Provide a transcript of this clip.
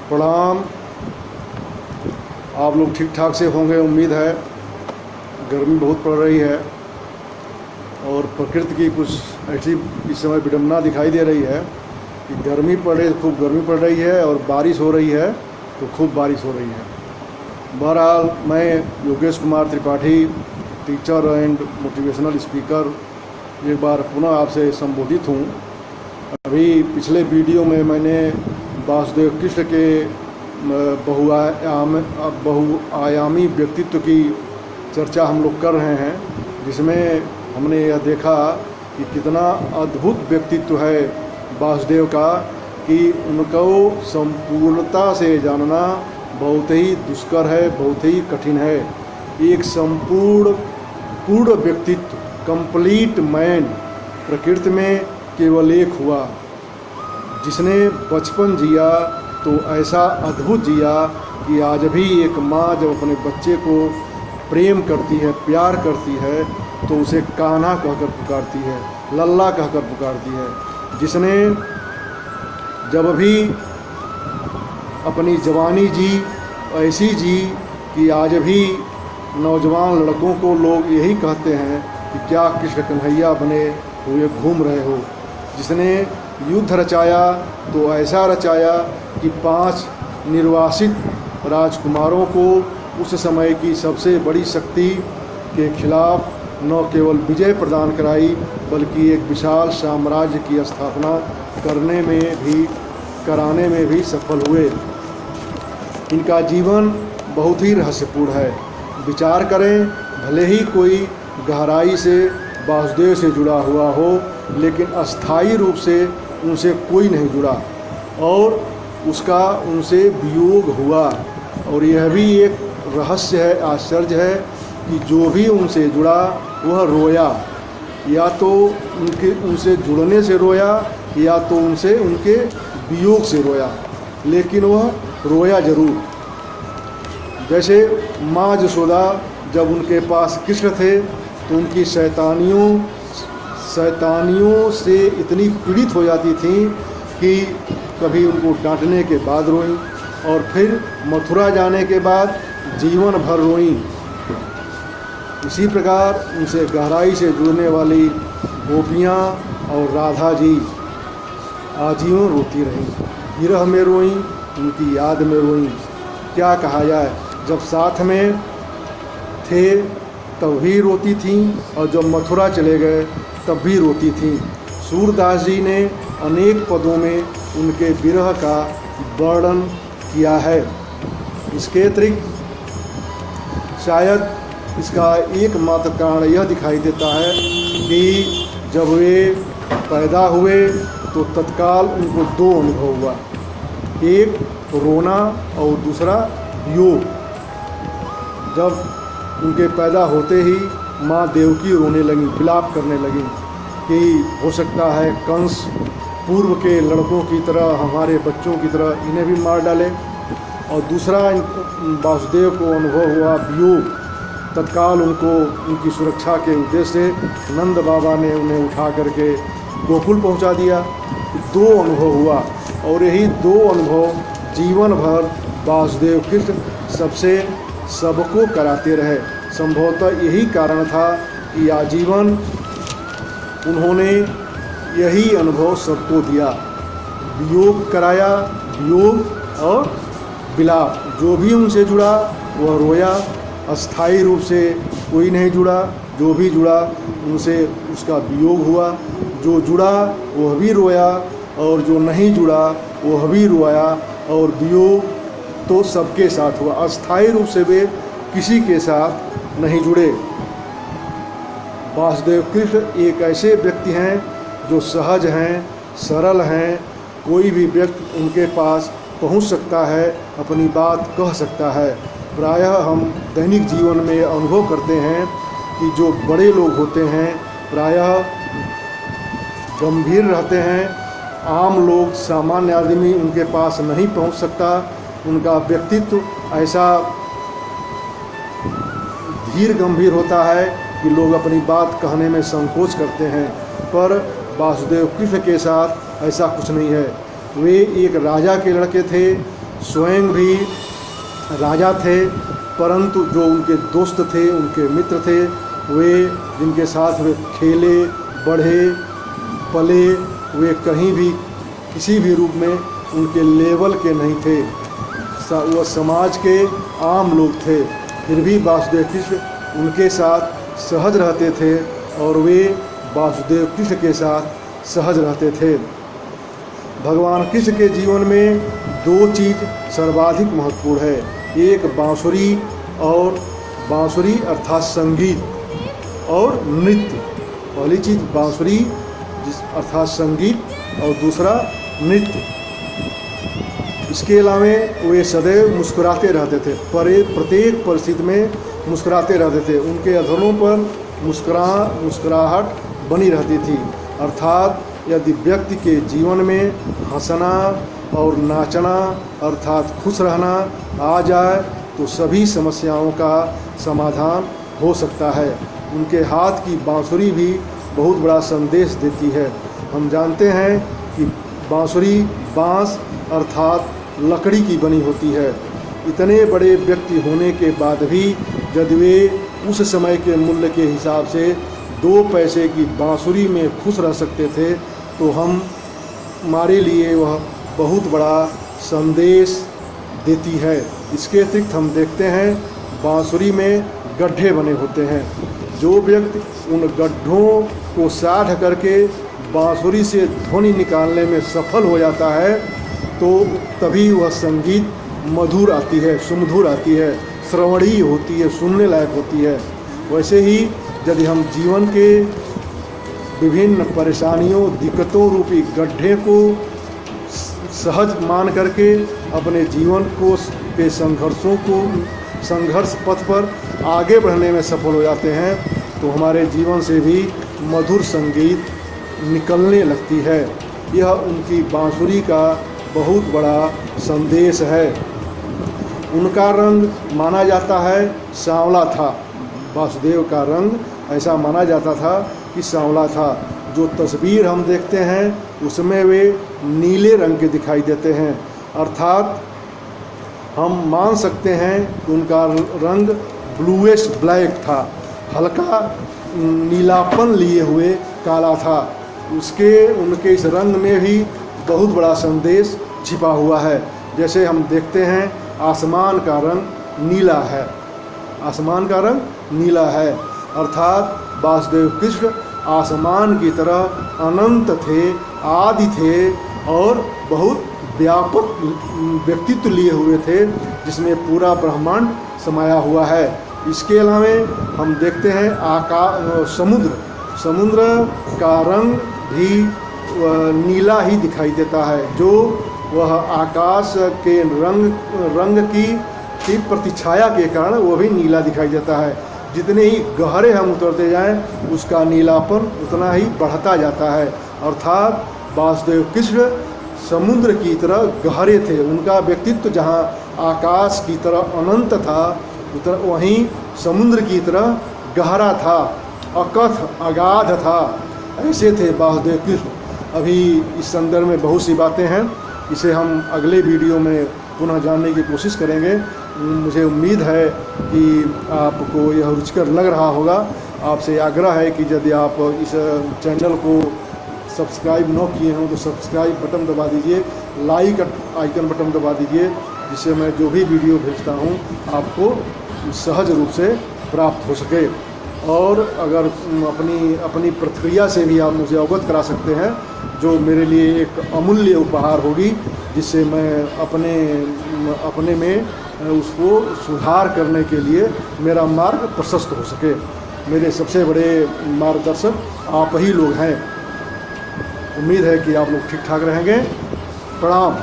प्रणाम। आप लोग ठीक ठाक से होंगे उम्मीद है। गर्मी बहुत पड़ रही है और प्रकृति की कुछ ऐसी इस समय विडंबना दिखाई दे रही है कि गर्मी पड़े खूब गर्मी पड़ रही है और बारिश हो रही है तो खूब बारिश हो रही है। बहरहाल मैं Yogesh Kumar Tripathi, teacher and motivational speaker, एक बार पुनः आपसे संबोधित हूँ। अभी पिछले वीडियो में मैंने वासुदेव कृष्ण के बहुआयामी व्यक्तित्व की चर्चा हम लोग कर रहे हैं, जिसमें हमने यह देखा कि कितना अद्भुत व्यक्तित्व है वासुदेव का कि उनको संपूर्णता से जानना बहुत ही दुष्कर है, बहुत ही कठिन है। एक पूर्ण व्यक्तित्व, कंप्लीट मैन प्रकृति में केवल एक हुआ, जिसने बचपन जिया तो ऐसा अद्भुत जिया कि आज भी एक माँ जब अपने बच्चे को प्रेम करती है, प्यार करती है, तो उसे कान्हा कहकर पुकारती है, लल्ला कहकर पुकारती है। जिसने जब भी अपनी जवानी जी ऐसी जी कि आज भी नौजवान लड़कों को लोग यही कहते हैं कि क्या कृष्ण कन्हैया बने हुए घूम रहे हो। जिसने युद्ध रचाया तो ऐसा रचाया कि 5 निर्वासित राजकुमारों को उस समय की सबसे बड़ी शक्ति के खिलाफ न केवल विजय प्रदान कराई बल्कि एक विशाल साम्राज्य की स्थापना कराने में भी सफल हुए। इनका जीवन बहुत ही रहस्यपूर्ण है। विचार करें, भले ही कोई गहराई से वासुदेव से जुड़ा हुआ हो, लेकिन अस्थायी रूप से उनसे कोई नहीं जुड़ा और उसका उनसे वियोग हुआ। और यह भी एक रहस्य है, आश्चर्य है कि जो भी उनसे जुड़ा वह रोया, या तो उनसे जुड़ने से रोया या तो उनके वियोग से रोया, लेकिन वह रोया जरूर। जैसे माँ यशोदा जब उनके पास कृष्ण थे तो उनकी शैतानियों से इतनी पीड़ित हो जाती थी कि कभी उनको डांटने के बाद रोईं और फिर मथुरा जाने के बाद जीवन भर रोईं। इसी प्रकार उनसे गहराई से जुड़ने वाली गोपियाँ और राधा जी आजीवन रोती रहीं। विरह में रोईं, उनकी याद में रोईं। क्या कहा जाए, जब साथ में थे तब भी रोती थीं और जब मथुरा चले गए तब भी रोती थीं। सूरदास जी ने अनेक पदों में उनके विरह का वर्णन किया है। इसके अतिरिक्त शायद इसका एकमात्र कारण यह दिखाई देता है कि जब वे पैदा हुए तो तत्काल उनको 2 अनुभव हुआ, एक रोना और दूसरा वियोग। जब उनके पैदा होते ही माँ देवकी रोने लगी, विलाप करने लगी कि हो सकता है कंस पूर्व के लड़कों की तरह, हमारे बच्चों की तरह इन्हें भी मार डाले। और दूसरा वासुदेव को अनुभव हुआ वियोग। तत्काल उनकी सुरक्षा के उद्देश्य से नंद बाबा ने उन्हें उठा करके गोकुल पहुंचा दिया। 2 अनुभव हुआ और यही 2 अनुभव जीवन भर वासुदेव कृष्ण सबको कराते रहे। संभवतः यही कारण था कि आजीवन उन्होंने यही अनुभव सबको दिया, वियोग कराया, वियोग और विलाप। जो भी उनसे जुड़ा वह रोया, अस्थायी रूप से कोई नहीं जुड़ा, जो भी जुड़ा उनसे उसका वियोग हुआ। जो जुड़ा वह भी रोया और जो नहीं जुड़ा वह भी रोया, और वियोग तो सबके साथ हुआ। अस्थायी रूप से वे किसी के साथ नहीं जुड़े। वासुदेव कृष्ण एक ऐसे व्यक्ति हैं जो सहज हैं, सरल हैं। कोई भी व्यक्ति उनके पास पहुंच सकता है, अपनी बात कह सकता है। प्रायः हम दैनिक जीवन में अनुभव करते हैं कि जो बड़े लोग होते हैं प्रायः गंभीर रहते हैं। आम लोग, सामान्य आदमी उनके पास नहीं पहुंच सकता। उनका व्यक्तित्व ऐसा धीर गंभीर होता है कि लोग अपनी बात कहने में संकोच करते हैं। पर वासुदेव कृष्ण के साथ ऐसा कुछ नहीं है। वे एक राजा के लड़के थे, स्वयं भी राजा थे, परंतु जो उनके दोस्त थे, उनके मित्र थे, वे जिनके साथ वे खेले, बढ़े, पले, वे कहीं भी किसी भी रूप में उनके लेवल के नहीं थे। वह समाज के आम लोग थे, फिर भी वासुदेव कृष्ण उनके साथ सहज रहते थे और वे वासुदेव कृष्ण के साथ सहज रहते थे। भगवान कृष्ण के जीवन में दो चीज़ सर्वाधिक महत्वपूर्ण है, एक बांसुरी अर्थात संगीत और नृत्य। पहली चीज़ बांसुरी अर्थात संगीत और दूसरा नृत्य। इसके अलावा वे सदैव मुस्कुराते रहते थे, प्रत्येक परिस्थिति में मुस्कुराते रहते थे। उनके अधरों पर मुस्कुराहट बनी रहती थी। अर्थात यदि व्यक्ति के जीवन में हंसना और नाचना अर्थात खुश रहना आ जाए तो सभी समस्याओं का समाधान हो सकता है। उनके हाथ की बांसुरी भी बहुत बड़ा संदेश देती है। हम जानते हैं कि बांसुरी बांस अर्थात लकड़ी की बनी होती है। इतने बड़े व्यक्ति होने के बाद भी यदि वे उस समय के मूल्य के हिसाब से 2 पैसे की बांसुरी में खुश रह सकते थे तो हमारे लिए वह बहुत बड़ा संदेश देती है। इसके अतिरिक्त हम देखते हैं बांसुरी में गड्ढे बने होते हैं। जो व्यक्ति उन गड्ढों को साध करके बांसुरी से ध्वनि निकालने में सफल हो जाता है तो तभी वह संगीत मधुर आती है, सुमधुर आती है, श्रवणीय होती है, सुनने लायक होती है। वैसे ही यदि हम जीवन के विभिन्न परेशानियों, दिक्कतों रूपी गड्ढे को सहज मान करके अपने जीवन को के संघर्ष पथ पर आगे बढ़ने में सफल हो जाते हैं तो हमारे जीवन से भी मधुर संगीत निकलने लगती है। यह उनकी बांसुरी का बहुत बड़ा संदेश है। उनका रंग माना जाता है सांवला था। वासुदेव का रंग ऐसा माना जाता था कि सांवला था। जो तस्वीर हम देखते हैं उसमें वे नीले रंग के दिखाई देते हैं। अर्थात हम मान सकते हैं कि उनका रंग ब्लूइश ब्लैक था, हल्का नीलापन लिए हुए काला था। उनके इस रंग में भी बहुत बड़ा संदेश छिपा हुआ है। जैसे हम देखते हैं आसमान का रंग नीला है, आसमान का रंग नीला है। अर्थात वासुदेव कृष्ण आसमान की तरह अनंत थे, आदि थे और बहुत व्यापक व्यक्तित्व लिए हुए थे जिसमें पूरा ब्रह्मांड समाया हुआ है। इसके अलावा हम देखते हैं समुद्र का रंग भी नीला ही दिखाई देता है। जो वह आकाश के रंग की प्रतिछाया के कारण वह भी नीला दिखाई देता है। जितने ही गहरे हम उतरते जाएं उसका नीलापन उतना ही बढ़ता जाता है। अर्थात वासुदेव कृष्ण समुद्र की तरह गहरे थे। उनका व्यक्तित्व जहाँ आकाश की तरह अनंत था वहीं समुद्र की तरह गहरा था, अकथ अगाध था। ऐसे थे वासुदेव कृष्ण। अभी इस संदर्भ में बहुत सी बातें हैं, इसे हम अगले वीडियो में पुनः जानने की कोशिश करेंगे। मुझे उम्मीद है कि आपको यह रुचिकर लग रहा होगा। आपसे आग्रह है कि यदि आप इस चैनल को सब्सक्राइब न किए हों तो सब्सक्राइब बटन दबा दीजिए, लाइक आइकन बटन दबा दीजिए, जिससे मैं जो भी वीडियो भेजता हूं आपको सहज रूप से प्राप्त हो सके। और अगर अपनी प्रतिक्रिया से भी आप मुझे अवगत करा सकते हैं जो मेरे लिए एक अमूल्य उपहार होगी, जिससे मैं अपने में उसको सुधार करने के लिए मेरा मार्ग प्रशस्त हो सके। मेरे सबसे बड़े मार्गदर्शक आप ही लोग हैं। उम्मीद है कि आप लोग ठीक ठाक रहेंगे। प्रणाम।